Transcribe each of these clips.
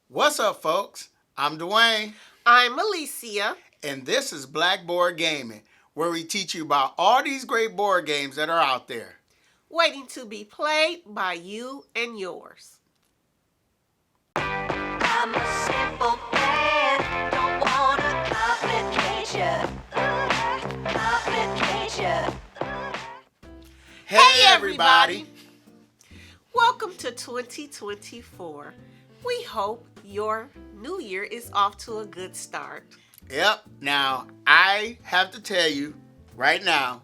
What's up, folks? I'm Dwayne, I'm Alicia. and this is Blackboard Gaming, where we teach you about all these great board games that are out there. Waiting to be played by you and yours. I'm a simple man, don't want a complication. Complication. Hey, everybody! Welcome to 2024. We hope your new year is off to a good start. Yep, now I have to tell you right now,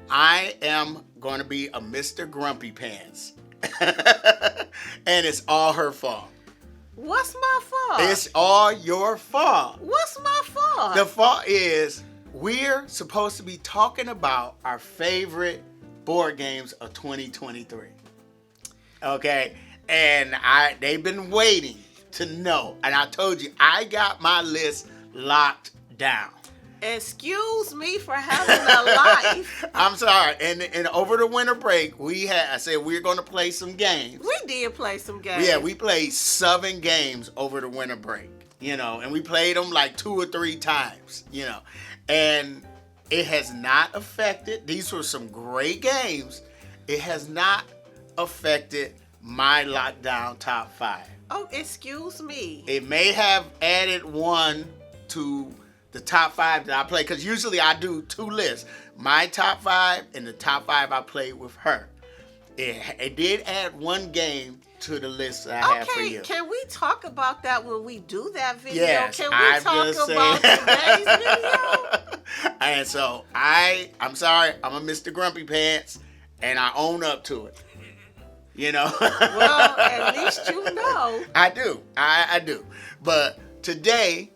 I am going to be a Mr. Grumpy Pants. And it's all her fault. What's my fault? It's all your fault. What's my fault? The fault is we're supposed to be talking about our favorite board games of 2023. Okay? And they've been waiting to know. And I told you, I got my list locked down. Excuse me for having a life. I'm sorry. And over the winter break, I said we're going to play some games. We did play some games. Yeah, we played 7 games over the winter break, and we played them like 2 or 3 times, and it has not affected, these were some great games, it has not affected my lockdown top 5. Oh, excuse me. It may have added one to the top 5 that I play, because usually I do 2 lists, my top 5 and the top 5 I played with her. It did add 1 game to the list that I have for you. Can we talk about that when we do that video? Yes, Can we I'm talk just about saying. today's video? And so I'm sorry, I'm a Mr. Grumpy Pants, and I own up to it. Well, at least you know. I do. I do. But today,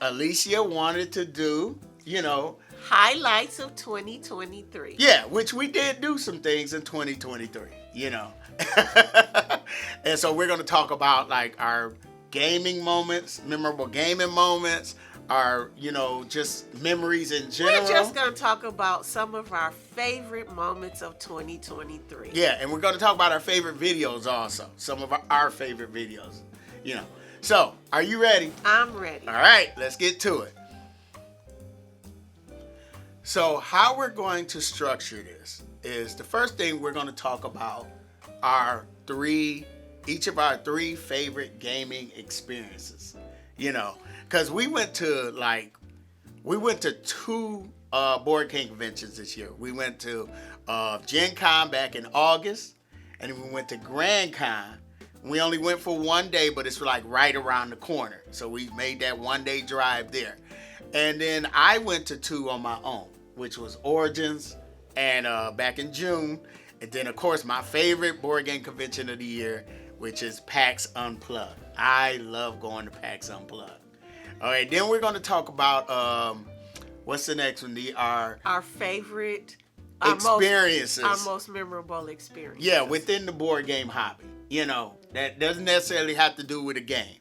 Alicia wanted to do, Highlights of 2023. yeah, which we did do some things in 2023, And so we're going to talk about like our gaming moments, memorable gaming moments, our, just memories in general. We're just going to talk about some of our favorite moments of 2023. Yeah, and we're going to talk about our favorite videos also. Some of our favorite videos, So, are you ready? I'm ready. All right, let's get to it. So, how we're going to structure this is the first thing we're going to talk about each of our 3 favorite gaming experiences. Because we went to 2 board game conventions this year. We went to Gen Con back in August, and then we went to Grand Con. We only went for 1 day, but it's like right around the corner. So we made that 1-day drive there. And then I went to 2 on my own, which was Origins and back in June. And then, of course, my favorite board game convention of the year, which is PAX Unplugged. I love going to PAX Unplugged. All right, then we're going to talk about, what's the next one? Our favorite experiences. Our most memorable experience. Yeah, within the board game hobby. That doesn't necessarily have to do with a game.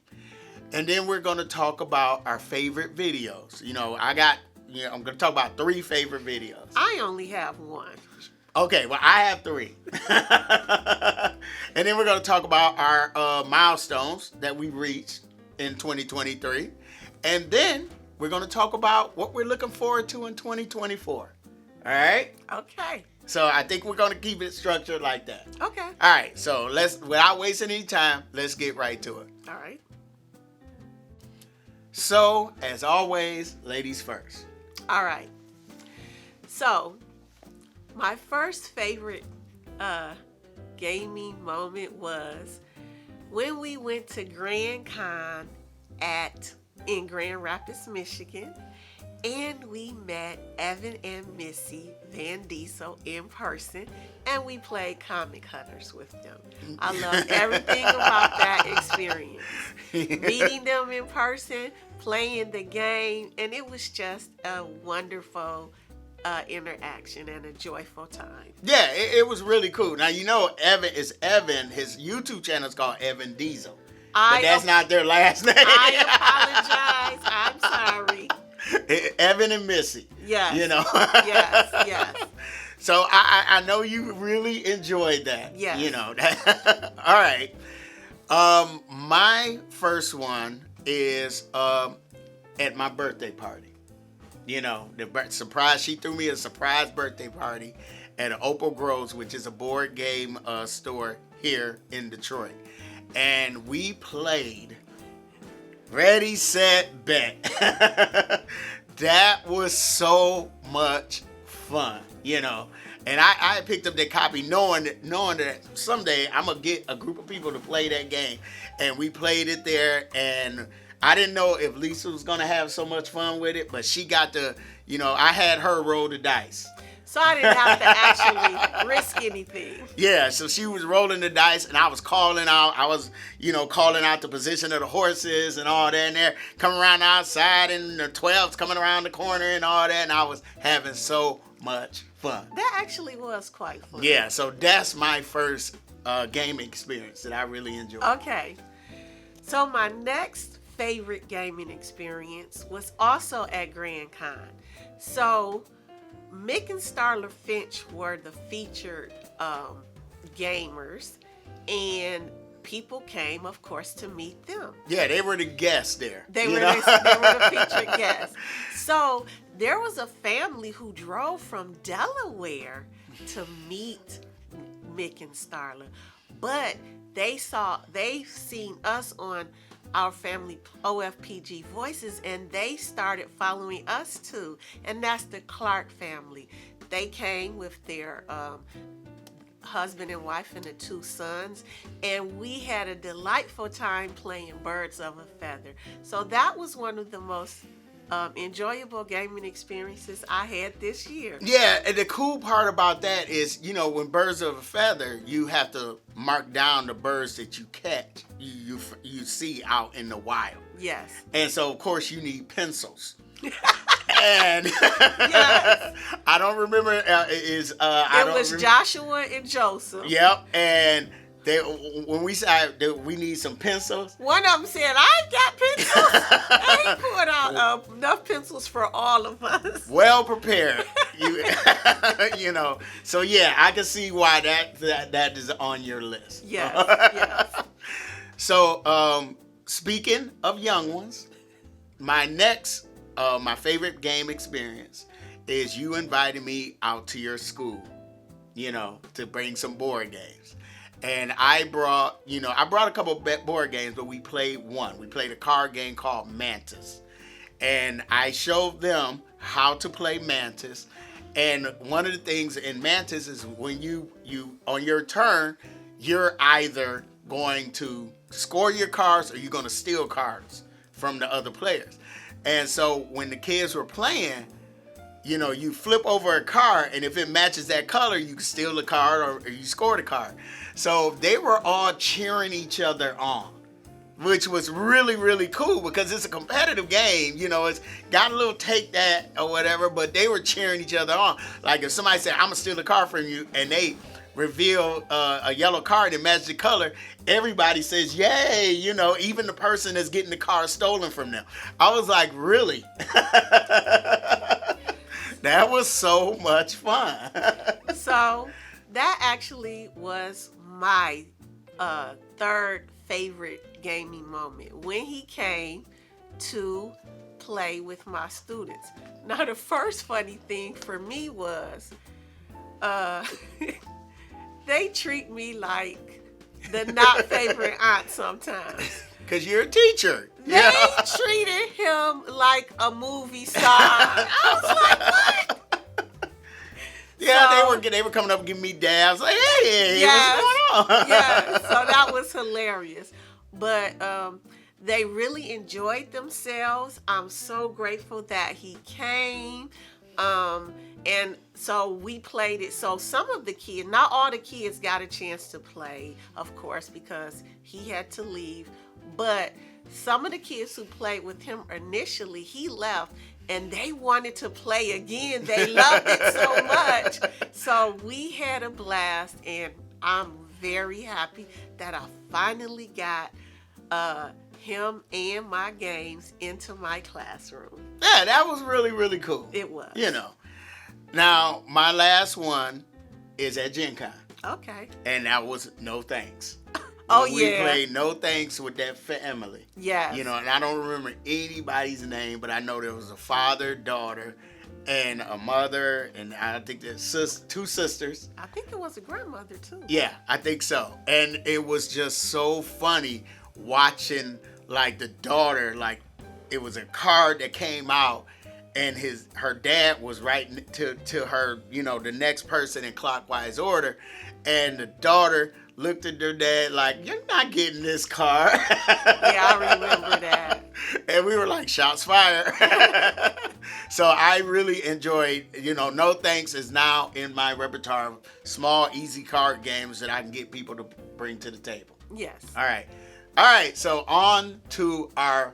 And then we're going to talk about our favorite videos. I'm going to talk about 3 favorite videos. I only have 1. Okay, well, I have 3. And then we're going to talk about our milestones that we reached in 2023. And then we're going to talk about what we're looking forward to in 2024. All right? Okay. So I think we're going to keep it structured like that. Okay. All right, so without wasting any time, let's get right to it. All right. So, as always, ladies first. All right. So, my first favorite gaming moment was when we went to Grand Con in Grand Rapids, Michigan, and we met Evan and Missy Van Diesel in person, and we played Comic Hunters with them. I love everything about that experience. Meeting them in person, playing the game, and it was just a wonderful interaction and a joyful time. Yeah, it was really cool. Now, Evan is Evan. His YouTube channel is called Evan Diesel. But that's not their last name. I apologize. I'm sorry. Evan and Missy. Yes. Yes. So I know you really enjoyed that. Yes. All right. My first one is at my birthday party. You know, surprise. She threw me a surprise birthday party at Opal Groves, which is a board game store here in Detroit, and we played Ready, Set, Bet. That was so much fun, you know. And I picked up that copy knowing that someday I'm going to get a group of people to play that game. And we played it there, and I didn't know if Lisa was going to have so much fun with it, but she got to, you know, I had her roll the dice. So I didn't have to actually risk anything. Yeah, so she was rolling the dice, and I was calling out. I was, calling out the position of the horses and all that, and they're coming around the outside, and the 12's coming around the corner and all that, and I was having so much fun. That actually was quite fun. Yeah, so that's my first gaming experience that I really enjoyed. Okay. So my next favorite gaming experience was also at Grand Con. So Mick and Starla Finch were the featured gamers, and people came, of course, to meet them. Yeah, they were the guests there. They were the featured guests. So there was a family who drove from Delaware to meet Mick and Starla, but they've seen us on our family OFPG Voices, and they started following us too, and that's the Clark family. They came with their husband and wife and the 2 sons, and we had a delightful time playing Birds of a Feather. So that was one of the most enjoyable gaming experiences I had this year. Yeah, and the cool part about that is, when Birds of a Feather, you have to mark down the birds that you catch, you see out in the wild. Yes. And so, of course, you need pencils. And yes. I don't remember. It was Joshua and Joseph. Yep, and when we said we need some pencils, one of them said, "I've got pencils." And he pulled out enough pencils for all of us. Well prepared, So yeah, I can see why that is on your list. Yes, yes. So, speaking of young ones, my next, my favorite game experience is you invited me out to your school, to bring some board games. And I brought a couple of board games, but we played one. We played a card game called Mantis. And I showed them how to play Mantis. And one of the things in Mantis is when you on your turn, you're either going to score your cards or you're going to steal cards from the other players. And so when the kids were playing, you flip over a card, and if it matches that color, you can steal the card or you score the card. So they were all cheering each other on, which was really, really cool because it's a competitive game. It's got a little take that or whatever, but they were cheering each other on. Like if somebody said, "I'm going to steal the card from you," and they reveal a yellow card that matches the color, everybody says, "Yay!" Even the person that's getting the card stolen from them. I was like, really? That was so much fun. So that actually was my third favorite gaming moment, when he came to play with my students. Now, the first funny thing for me was they treat me like the not favorite aunt sometimes. Because you're a teacher. They treated him like a movie star. I was like, what? Yeah, so, they were coming up and giving me dabs. Like, hey, yes, what's going on? Yeah, so that was hilarious. But they really enjoyed themselves. I'm so grateful that he came. And so we played it. So some of the kids, not all the kids got a chance to play, of course, because he had to leave. But some of the kids who played with him initially, he left, and they wanted to play again. They loved it so much. So we had a blast, and I'm very happy that I finally got him and my games into my classroom. Yeah, that was really, really cool. It was. Now, my last one is at Gen Con. Okay. And that was No Thanks. Oh, when we yeah. played No Thanks with that family. Yes. You know, and I don't remember anybody's name, but I know there was a father, daughter, and a mother, and I think there's two sisters. I think it was a grandmother too. Yeah, I think so. And it was just so funny watching like the daughter, like it was a card that came out and her dad was writing to her, you know, the next person in clockwise order, and the daughter looked at her dad like, "You're not getting this card." Yeah, I remember that. And we were like, shots fired. So I really enjoyed, you know, No Thanks is now in my repertoire of small, easy card games that I can get people to bring to the table. Yes. All right. So on to our,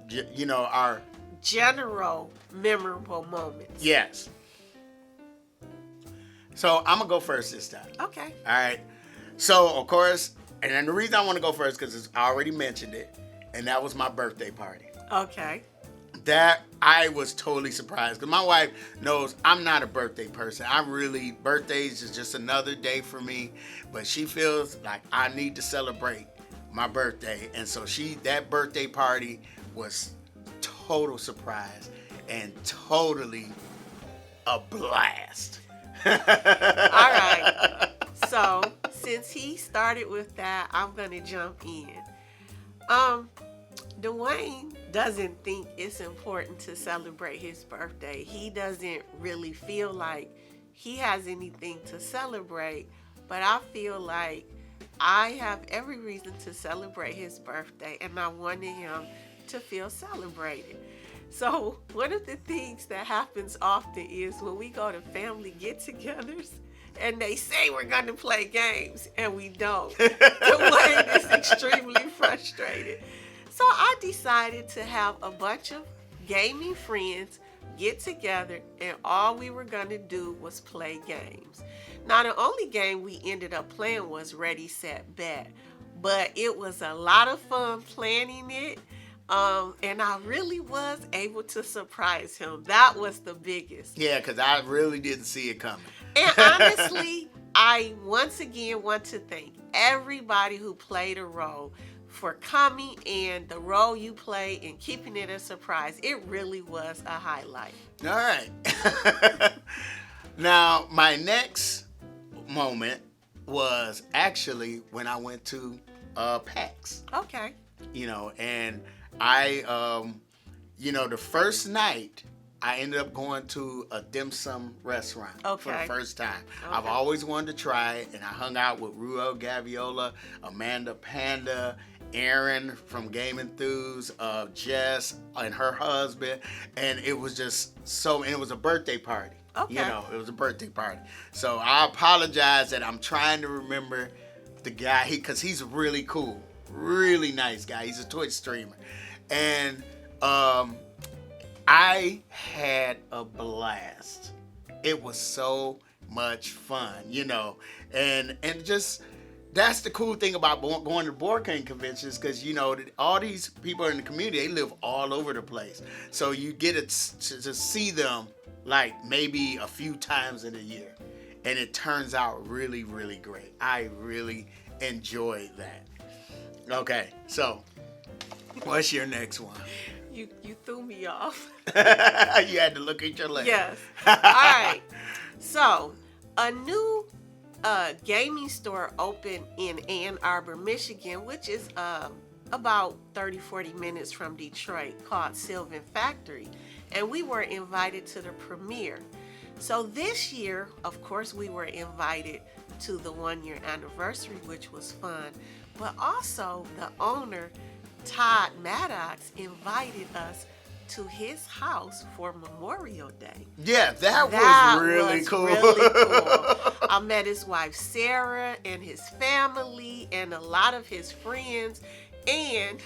you know, our general memorable moments. yes. So I'm gonna go first this time. Okay. All right. So of course, and then the reason I want to go first because I already mentioned it, and that was my birthday party. Okay. That I was totally surprised because my wife knows I'm not a birthday person. Birthdays is just another day for me, but she feels like I need to celebrate my birthday, and so that birthday party was total surprise and totally a blast. All right. So since he started with that, I'm gonna jump in. Dwayne doesn't think it's important to celebrate his birthday. He doesn't really feel like he has anything to celebrate, but I feel like I have every reason to celebrate his birthday, and I wanted him to feel celebrated. So one of the things that happens often is when we go to family get-togethers and they say we're going to play games and we don't. Dwayne is extremely frustrated. So I decided to have a bunch of gaming friends get together, and all we were going to do was play games. Now, the only game we ended up playing was Ready, Set, Bet, but it was a lot of fun planning it, and I really was able to surprise him. That was the biggest. Yeah, because I really didn't see it coming. And honestly, I once again want to thank everybody who played a role for coming, and the role you played and keeping it a surprise. It really was a highlight. All right. Now, my next moment was actually when I went to PAX. Okay. You know, and I, the first night, I ended up going to a dim sum restaurant for the Okay. first time. Okay. I've always wanted to try it, and I hung out with Ruel Gaviola, Amanda Panda, Aaron from Game Enthuse, Jess and her husband, and it was just and it was a birthday party. Okay. You know, it was a birthday party. So I apologize that I'm trying to remember the guy, because he's really cool, really nice guy. He's a Twitch streamer. And I had a blast. It was so much fun, you know, and just that's the cool thing about going to board game conventions, because you know all these people in the community, they live all over the place, so you get to see them like maybe a few times in a year, and it turns out really, really great. I really enjoyed that. Okay, so what's your next one? You threw me off. You had to look at your list. Yes. All right. So, a new gaming store opened in Ann Arbor, Michigan, which is about 30-40 minutes from Detroit, called Sylvan Factory. And we were invited to the premiere. So this year, of course, we were invited to the 1-year anniversary, which was fun. But also, the owner, Todd Maddox, invited us to his house for Memorial Day. Yeah, that was really was cool. really cool. I met his wife Sarah and his family and a lot of his friends, and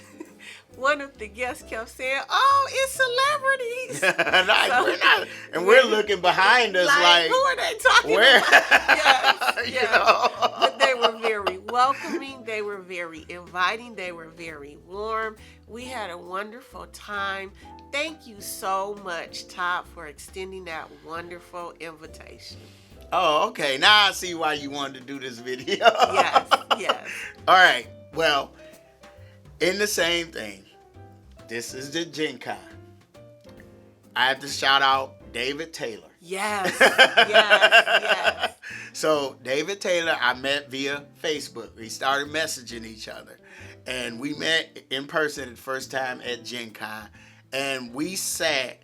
one of the guests kept saying, "Oh, it's celebrities." Like, So- we're not, and we're looking behind us like, who are they talking where? about? Yes, You yes. know? But they were very welcoming. They were very inviting. They were very warm. We had a wonderful time. Thank you so much, Todd, for extending that wonderful invitation. Oh, okay. Now I see why you wanted to do this video. Yes, yes. All right. Well, in the same thing, this is the Gen Con. I have to shout out David Taylor. Yes, yes. So David Taylor, I met via Facebook. We started messaging each other, and we met in person the first time at Gen Con, and we sat,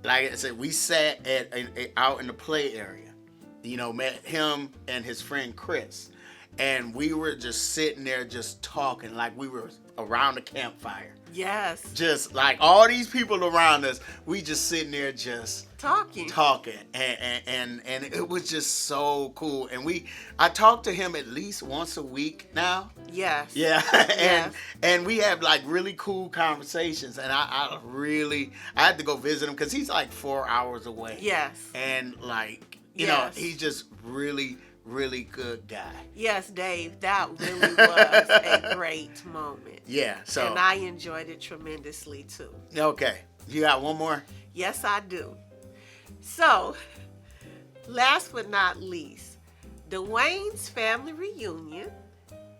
like I said, we sat out in the play area. You know, met him and his friend Chris, and we were just sitting there just talking like we were around a campfire. Yes. Just like all these people around us, we just sitting there just talking, and it was just so cool. And I talk to him at least once a week now. Yes. Yeah. Yes. and we have like really cool conversations. And I had to go visit him because he's like 4 hours away. Yes. And like, you know, he's just really good guy. Yes, Dave, that really was a great moment. Yeah, so. And I enjoyed it tremendously too. Okay. You got one more? Yes, I do. So, last but not least, Dwayne's family reunion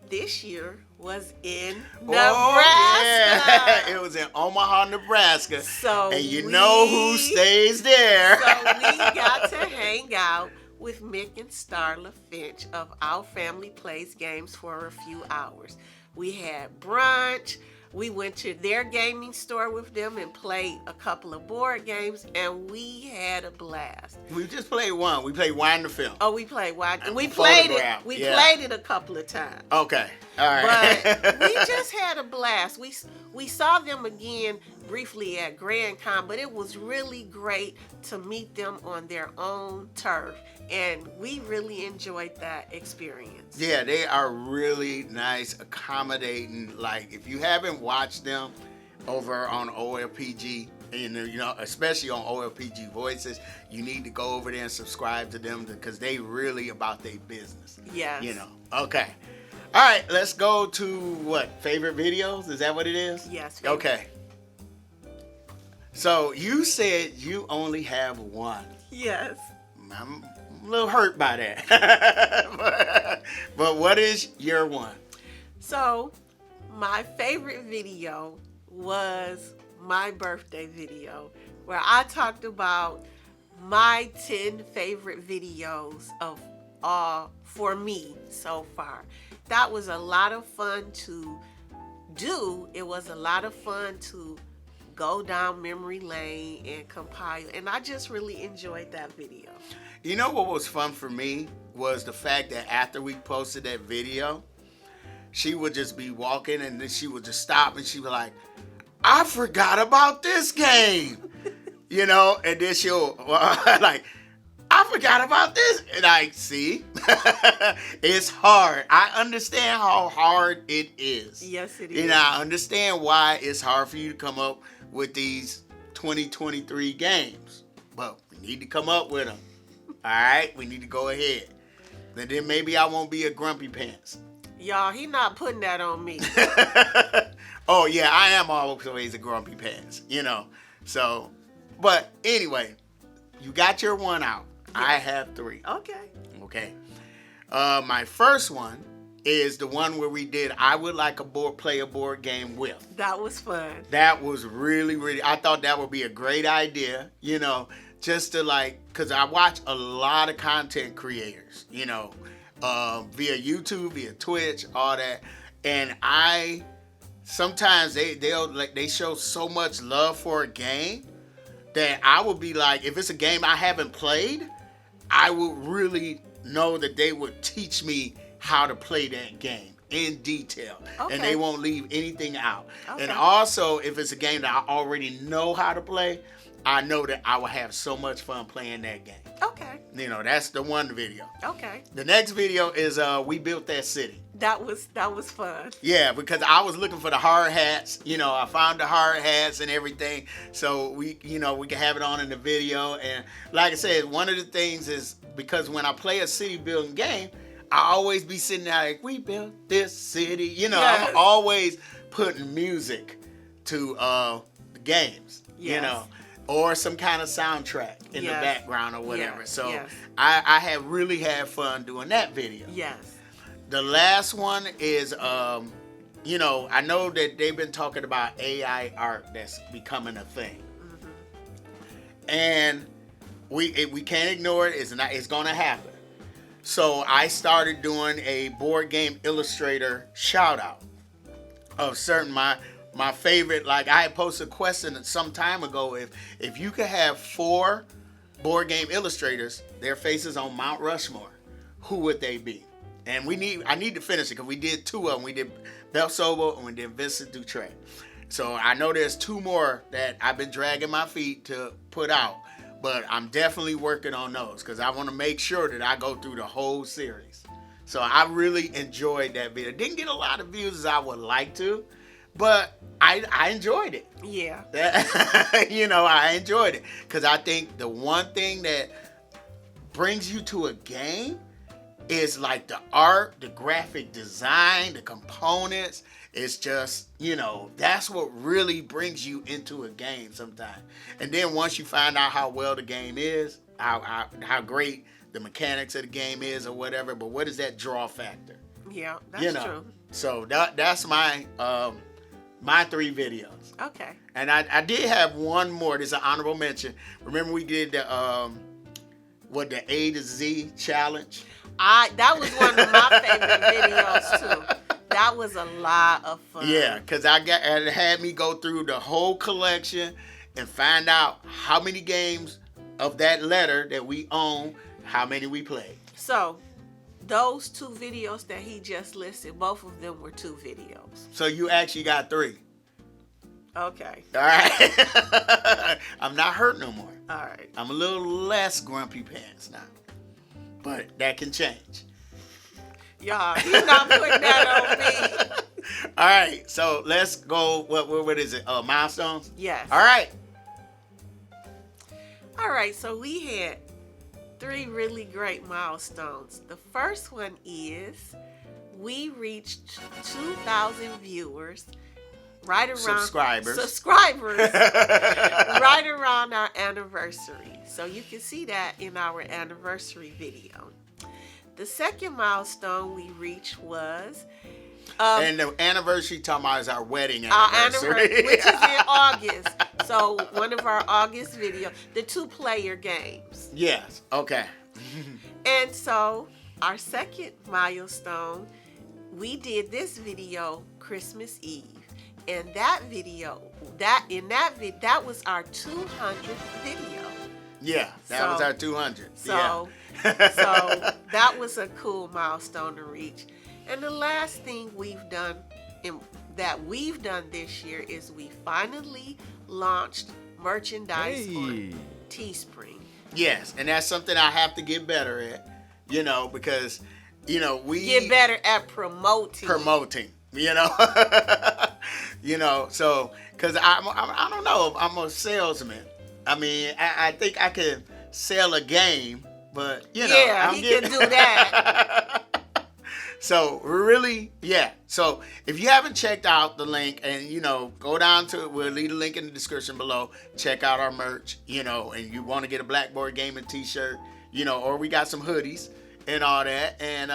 this year was in Nebraska. Oh, yeah. It was in Omaha, Nebraska. So and you know who stays there. So we got to hang out with Mick and Starla Finch of Our Family Plays Games for a few hours. We had brunch. We went to their gaming store with them and played a couple of board games, and we had a blast. We just played one. We played Wind the Film. Oh, we played Wind. We Photograph, played it. We yeah. played it a couple of times. Okay, all right. But we just had a blast. We saw them again briefly at Grand Con, but it was really great to meet them on their own turf, and we really enjoyed that experience. Yeah, they are really nice, accommodating. Like, if you haven't watched them over on OLPG, and you know, especially on OLPG Voices, you need to go over there and subscribe to them because they really about their business. Yes. You know. Okay. All right, let's go to what? Favorite videos? Is that what it is? Yes. Okay. So you said you only have one. Yes. I'm a little hurt by that. but what is your one? So, my favorite video was my birthday video where I talked about my 10 favorite videos of all for me so far. That was a lot of fun to do. It was a lot of fun to go down memory lane and compile, and I just really enjoyed that video. You know what was fun for me was the fact that after we posted that video, she would just be walking and then she would just stop and she would like, I forgot about this game. You know, and then she'll like, I forgot about this. And I see, it's hard. I understand how hard it is. Yes, it is. And I understand why it's hard for you to come up with these 2023 games. But we need to come up with them. All right? We need to go ahead. And then maybe I won't be a grumpy pants. Y'all, he not putting that on me. Oh, yeah, I am always a grumpy pants, you know. So, but anyway, you got your one out. Yes. I have 3. Okay. My first one is the one where we did I would like a play a board game with. That was fun. That was really, I thought that would be a great idea, you know, just to like, because I watch a lot of content creators, you know, via YouTube, via Twitch, all that. And sometimes they show so much love for a game that I would be like, if it's a game I haven't played, I would really know that they would teach me how to play that game in detail. Okay. And they won't leave anything out. Okay. And also, if it's a game that I already know how to play, I know that I will have so much fun playing that game. Okay. You know, that's the one video. Okay. The next video is We Built That City. That was fun. Yeah, because I was looking for the hard hats. You know, I found the hard hats and everything. So we can have it on in the video. And like I said, one of the things is because when I play a city building game, I always be sitting there like, we built this city. You know, yes. I'm always putting music to the games. Yes. You know, or some kind of soundtrack in the Yes. background or whatever. Yes, So yes. I have really had fun doing that video. Yes. The last one is, you know, I know that they've been talking about AI art that's becoming a thing, and we can't ignore it. It's going to happen. So I started doing a board game illustrator shout out of certain my favorite. Like I had posted a question some time ago, if you could have 4 board game illustrators, their faces on Mount Rushmore, who would they be? And I need to finish it because we did 2 of them. We did Belsobo and we did Vincent Dutray. So I know there's 2 more that I've been dragging my feet to put out, but I'm definitely working on those because I want to make sure that I go through the whole series. So I really enjoyed that video. Didn't get a lot of views as I would like to, but I enjoyed it. Yeah. You know, I enjoyed it because I think the one thing that brings you to a game is like the art, the graphic design, the components. It's just, you know, that's what really brings you into a game sometimes. And then once you find out how well the game is, how great the mechanics of the game is or whatever, but what is that draw factor? Yeah, that's You know, true. so that's my my 3 videos. Okay. And I did have one more. There's an honorable mention. Remember we did the the A to Z challenge? That was one of my favorite videos too. That was a lot of fun. Yeah, because it had me go through the whole collection and find out how many games of that letter that we own, how many we played. So, those 2 videos that he just listed, both of them were 2 videos. So you actually got 3. Okay. All right. I'm not hurt no more. All right. I'm a little less grumpy pants now. But that can change. Y'all, you're not putting that on me. All right, so let's go. What is it? Milestones? Yes. All right. All right, so we had 3 really great milestones. The first one is we reached 2,000 viewers right around Subscribers right around our anniversary. So you can see that in our anniversary video. The second milestone we reached was And the anniversary talking about is our wedding our anniversary. anniversary, which is in August. So one of our August videos, the 2-player games. Yes. Okay. And so our second milestone, we did this video Christmas Eve. And that video, that was our 200th video. Yeah, that was our 200. So, yeah. so that was a cool milestone to reach. And the last thing we've done this year is we finally launched merchandise on Teespring. Yes, and that's something I have to get better at, you know, because, you know, we Get better at promoting. You know, you know, so because I don't know, I'm a salesman. I mean, I think I can sell a game, but you know, Yeah, he can do that. So really, yeah. So if you haven't checked out the link, and you know, go down to it. We'll leave a link in the description below. Check out our merch, you know, and you want to get a Blackboard Gaming T-shirt, you know, or we got some hoodies and all that, and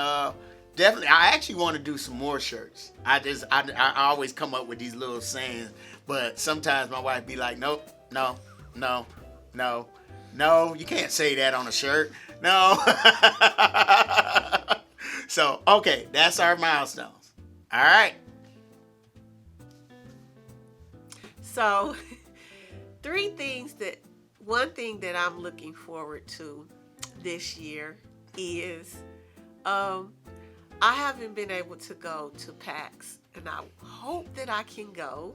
definitely, I actually want to do some more shirts. I always come up with these little sayings, but sometimes my wife be like, nope, no, you can't say that on a shirt. No. So, okay, that's our milestones. All right. So, one thing that I'm looking forward to this year is, I haven't been able to go to PAX, and I hope that I can go.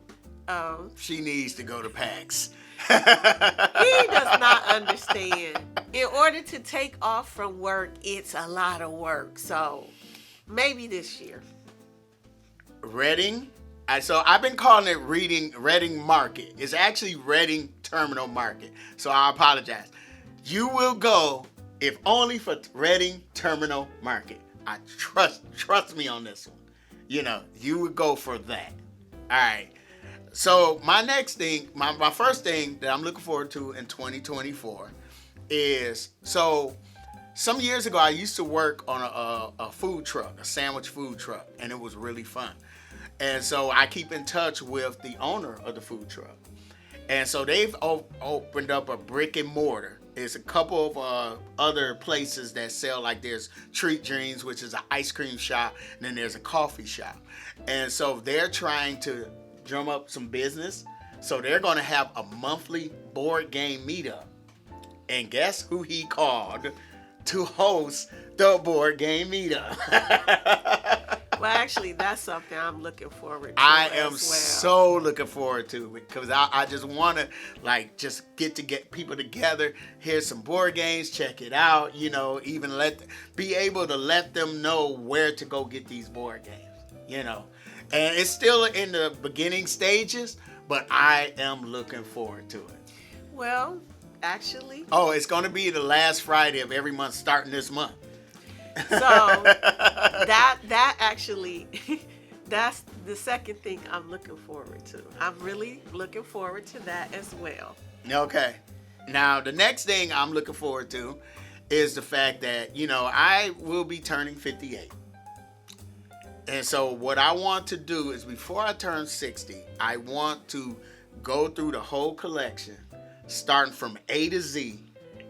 She needs to go to PAX. He does not understand. In order to take off from work, it's a lot of work. So maybe this year. Reading? So I've been calling it Reading Market. It's actually Reading Terminal Market. So I apologize. You will go if only for Reading Terminal Market. I trust me on this one. You know, you would go for that. All right. So my next thing, my first thing that I'm looking forward to in 2024 is, so some years ago I used to work on a food truck, a sandwich food truck, and it was really fun. And so I keep in touch with the owner of the food truck. And so they've opened up a brick and mortar. There's a couple of other places that sell, like there's Treat Dreams, which is an ice cream shop, and then there's a coffee shop. And so they're trying to drum up some business. So they're going to have a monthly board game meetup. And guess who he called to host the board game meetup? Well, actually, that's something I'm looking forward to. I am as well. so looking forward to it, because I just want to just get people together, here's some board games, check it out, even be able to let them know where to go get these board games, and it's still in the beginning stages, but I am looking forward to it. Well, actually. Oh, it's going to be the last Friday of every month starting this month. So that actually, that's the second thing I'm looking forward to. I'm really looking forward to that as well. Okay. Now, the next thing I'm looking forward to is the fact that, I will be turning 58. And so what I want to do is, before I turn 60, I want to go through the whole collection, starting from A to Z,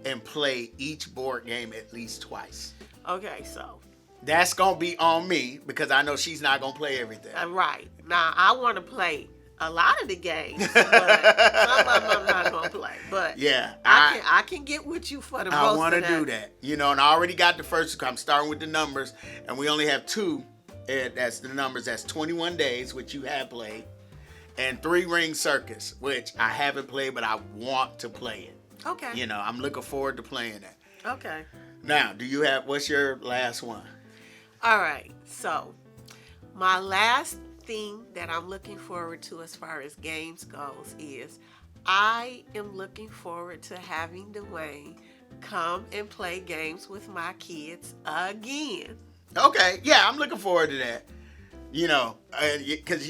and play each board game at least twice. Okay, so. That's going to be on me, because I know she's not going to play everything. Right. Now, I want to play a lot of the games, but some of them I'm not going to play. But yeah, I can get with you for the most of that. I want to do that. And I already got the first. I'm starting with the numbers, and we only have 2. That's the numbers. That's 21 Days, which you have played, and 3 Ring Circus, which I haven't played, but I want to play it. Okay. I'm looking forward to playing that. Okay. Now, what's your last one? All right. So, my last thing that I'm looking forward to as far as games goes is I am looking forward to having Dwayne come and play games with my kids again. Okay. Yeah, I'm looking forward to that. Because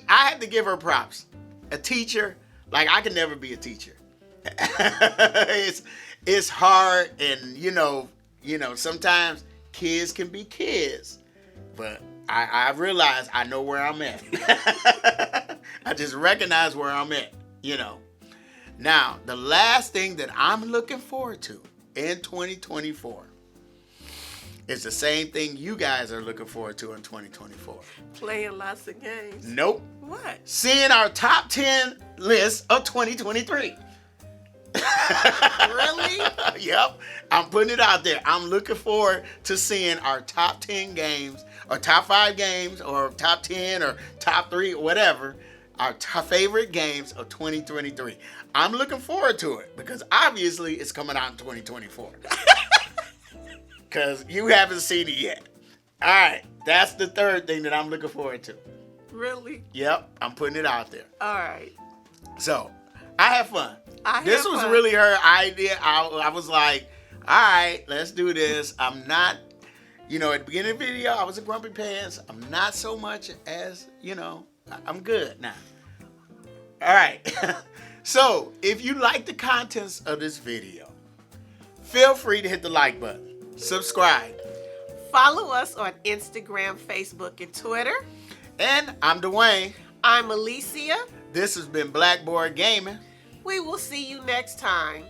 I have to give her props. A teacher, I can never be a teacher. It's hard, and sometimes kids can be kids, but I realize I know where I'm at. I just recognize where I'm at. Now, the last thing that I'm looking forward to in 2024 is the same thing you guys are looking forward to in 2024. Playing lots of games. Nope. What? Seeing our top 10 list of 2023. Really? Yep. I'm putting it out there. I'm looking forward to seeing our top 10 games, or top 5 games, or top 10, or top 3, or whatever, our favorite games of 2023. I'm looking forward to it, because obviously it's coming out in 2024. Because you haven't seen it yet. All right. That's the third thing that I'm looking forward to. Really? Yep. I'm putting it out there. All right. So, I had fun. This was fun. really her idea. I was like, all right, let's do this. I'm not, at the beginning of the video, I was a grumpy pants. I'm not so much as, I'm good now. All right. So, if you like the contents of this video, feel free to hit the like button. Subscribe. Follow us on Instagram, Facebook, and Twitter. And I'm Dwayne. I'm Alicia. This has been BlackBoardGaming. We will see you next time.